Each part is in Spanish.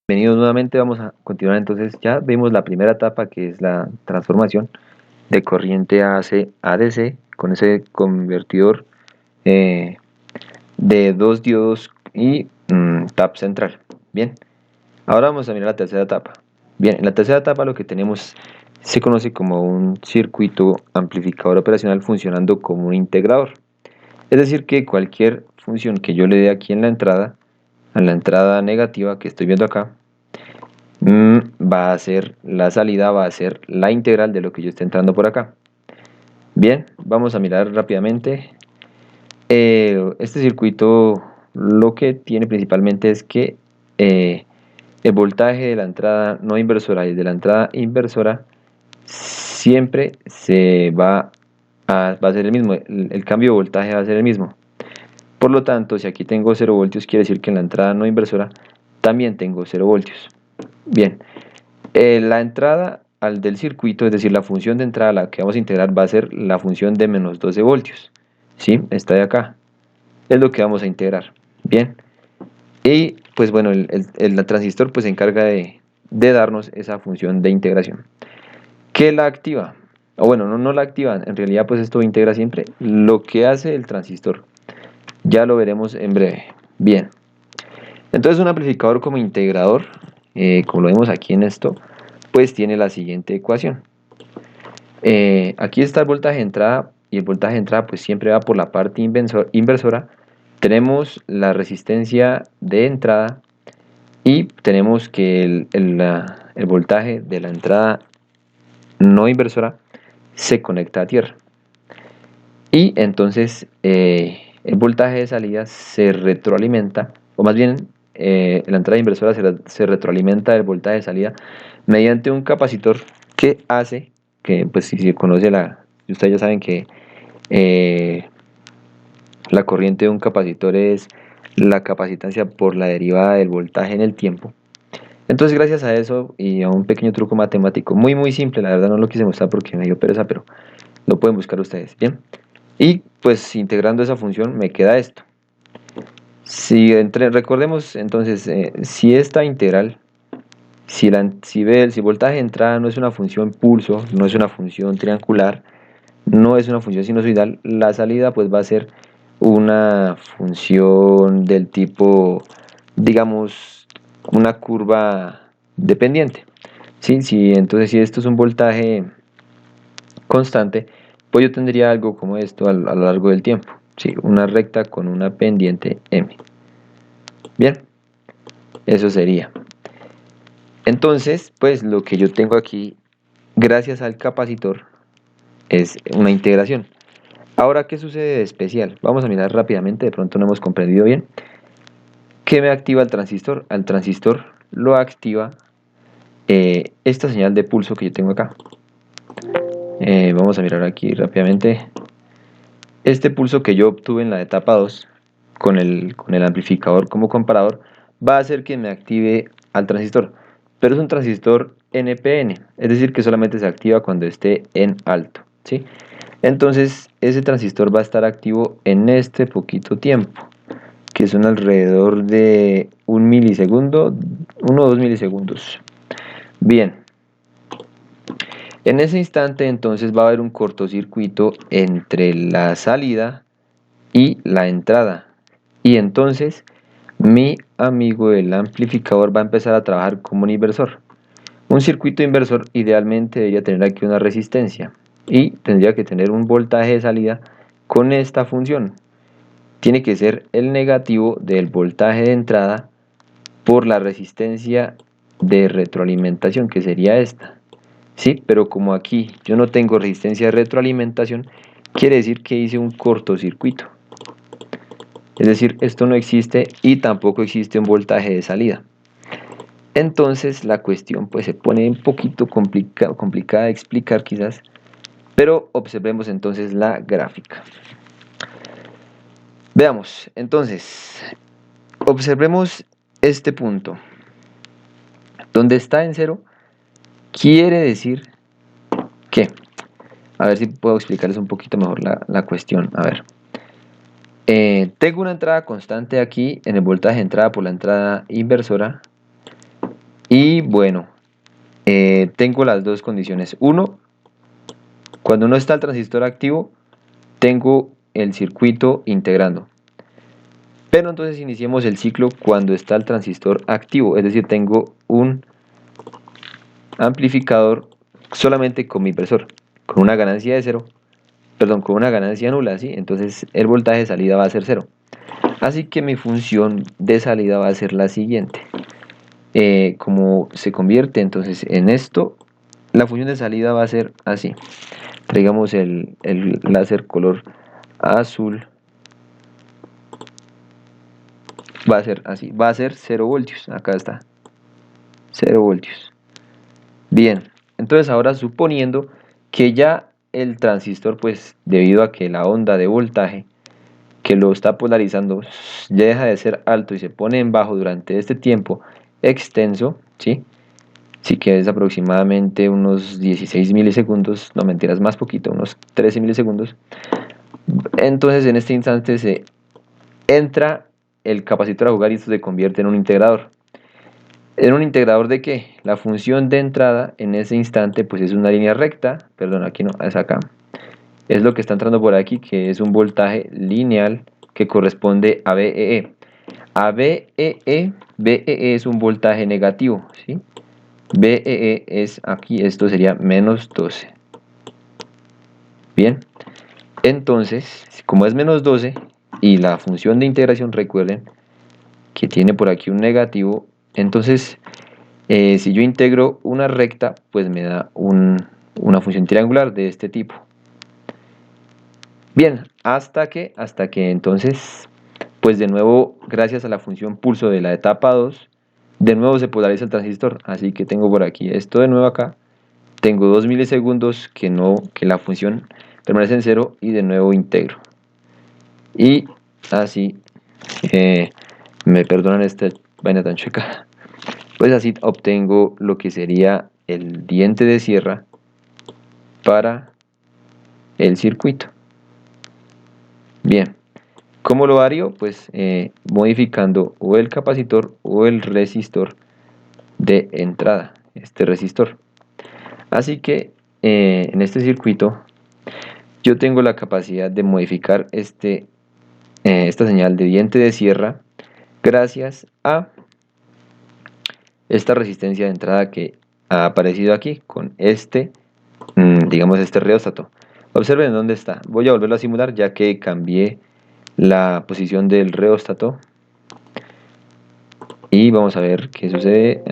Bienvenidos nuevamente, vamos a continuar entonces, ya vimos la primera etapa que es la transformación de corriente AC a DC con ese convertidor de dos diodos y tap central. Bien, ahora vamos a mirar la tercera etapa. Bien, en la tercera etapa lo que tenemos se conoce como un circuito amplificador operacional funcionando como un integrador. Es decir que cualquier función que yo le dé aquí en la entrada, a la entrada negativa que estoy viendo acá, va a ser la salida, va a ser la integral de lo que yo esté entrando por acá. Bien, vamos a mirar rápidamente. Este circuito lo que tiene principalmente es que el voltaje de la entrada no inversora y de la entrada inversora siempre va a ser el mismo, el cambio de voltaje va a ser el mismo. Por lo tanto, si aquí tengo 0 voltios, quiere decir que en la entrada no inversora también tengo 0 voltios. Bien, la entrada del circuito, es decir, la función de entrada a la que vamos a integrar va a ser la función de menos 12 voltios. ¿Sí? Esta de acá. Es lo que vamos a integrar. Bien. Y pues bueno, el transistor pues se encarga de darnos esa función de integración. ¿Qué la activa? O bueno, no la activa, en realidad pues esto integra siempre lo que hace el transistor. Ya lo veremos en breve. Bien. Entonces un amplificador como integrador, como lo vemos aquí en esto, pues tiene la siguiente ecuación. Aquí está el voltaje de entrada y el voltaje de entrada pues siempre va por la parte inversora. Tenemos la resistencia de entrada y tenemos que el voltaje de la entrada no inversora se conecta a tierra. Y entonces el voltaje de salida se retroalimenta, o más bien la entrada inversora se retroalimenta del voltaje de salida mediante un capacitor que hace, que pues si se conoce ustedes ya saben que la corriente de un capacitor es la capacitancia por la derivada del voltaje en el tiempo. Entonces gracias a eso y a un pequeño truco matemático, muy simple, la verdad no lo quise mostrar porque me dio pereza, pero lo pueden buscar ustedes, ¿bien? Y pues integrando esa función me queda esto. Recordemos entonces, si esta integral, si el voltaje de entrada no es una función pulso, no es una función triangular, no es una función sinusoidal, la salida pues va a ser una función del tipo, digamos, una curva dependiente. ¿Sí? Entonces si esto es un voltaje constante, pues yo tendría algo como esto a lo largo del tiempo. ¿Sí? Una recta con una pendiente m. Bien, eso sería. Entonces, pues lo que yo tengo aquí, gracias al capacitor, es una integración. Ahora, ¿qué sucede de especial? Vamos a mirar rápidamente, de pronto no hemos comprendido bien. ¿Qué me activa el transistor? Al transistor lo activa esta señal de pulso que yo tengo acá. Vamos a mirar aquí rápidamente. Este pulso que yo obtuve en la etapa 2 con el amplificador como comparador va a hacer que me active al transistor, pero es un transistor NPN, es decir que solamente se activa cuando esté en alto, ¿sí? Entonces ese transistor va a estar activo en este poquito tiempo, que son alrededor de 1 milisegundo, 1 o 2 milisegundos. Bien, en ese instante entonces va a haber un cortocircuito entre la salida y la entrada. Y entonces mi amigo el amplificador va a empezar a trabajar como un inversor. Un circuito inversor idealmente debería tener aquí una resistencia y tendría que tener un voltaje de salida con esta función. Tiene que ser el negativo del voltaje de entrada por la resistencia de retroalimentación, que sería esta. ¿Sí? Pero como aquí yo no tengo resistencia de retroalimentación, quiere decir que hice un cortocircuito. Es decir, esto no existe y tampoco existe un voltaje de salida. Entonces la cuestión pues se pone un poquito complicada de explicar quizás, pero observemos entonces la gráfica. Veamos, entonces, observemos este punto. Donde está en cero, quiere decir que, a ver si puedo explicarles un poquito mejor la cuestión. A ver, tengo una entrada constante aquí en el voltaje de entrada por la entrada inversora. Y bueno, tengo las dos condiciones. Uno, cuando no está el transistor activo, tengo el circuito integrando. Pero entonces iniciemos el ciclo cuando está el transistor activo, es decir, tengo un amplificador solamente con mi inversor, con una ganancia de cero, perdón, con una ganancia nula, ¿sí? Entonces el voltaje de salida va a ser cero. Así que mi función de salida va a ser la siguiente. Como se convierte entonces en esto, la función de salida va a ser así. Traigamos el láser color azul. Va a ser así, va a ser 0 voltios, acá está, 0 voltios. Bien, entonces ahora suponiendo que ya el transistor, pues debido a que la onda de voltaje que lo está polarizando ya deja de ser alto y se pone en bajo durante este tiempo extenso, ¿sí? Sí, que es aproximadamente unos 16 milisegundos, no mentiras, más poquito, unos 13 milisegundos. Entonces en este instante se entra el capacitor a jugar y esto se convierte en un integrador. ¿En un integrador de qué? La función de entrada en ese instante pues es una línea recta, perdón, aquí no, es acá. Es lo que está entrando por aquí, que es un voltaje lineal que corresponde a VEE. A VEE es un voltaje negativo, ¿sí? VEE es aquí, esto sería menos 12. Bien, entonces, como es menos 12 y la función de integración, recuerden que tiene por aquí un negativo, entonces si yo integro una recta, pues me da una función triangular de este tipo. Bien, hasta que entonces, pues de nuevo, gracias a la función pulso de la etapa 2, de nuevo se polariza el transistor. Así que tengo por aquí esto de nuevo acá. Tengo 2 milisegundos que la función permanece en 0 y de nuevo integro. Y así, me perdonan esta vaina tan chueca. Pues así obtengo lo que sería el diente de sierra para el circuito. Bien, ¿cómo lo haría? Pues modificando o el capacitor o el resistor de entrada, este resistor. Así que en este circuito yo tengo la capacidad de modificar esta señal de diente de sierra gracias a esta resistencia de entrada que ha aparecido aquí con digamos este reóstato. Observen dónde está. Voy a volverlo a simular ya que cambié la posición del reóstato y vamos a ver qué sucede.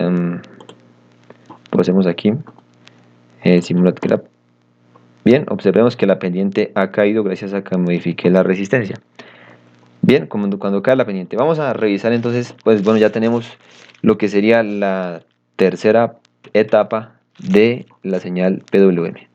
Hacemos aquí simulat graph. Bien, observemos que la pendiente ha caído gracias a que modifiqué la resistencia. Bien, cuando cae la pendiente. Vamos a revisar entonces, pues bueno, ya tenemos lo que sería la tercera etapa de la señal PWM.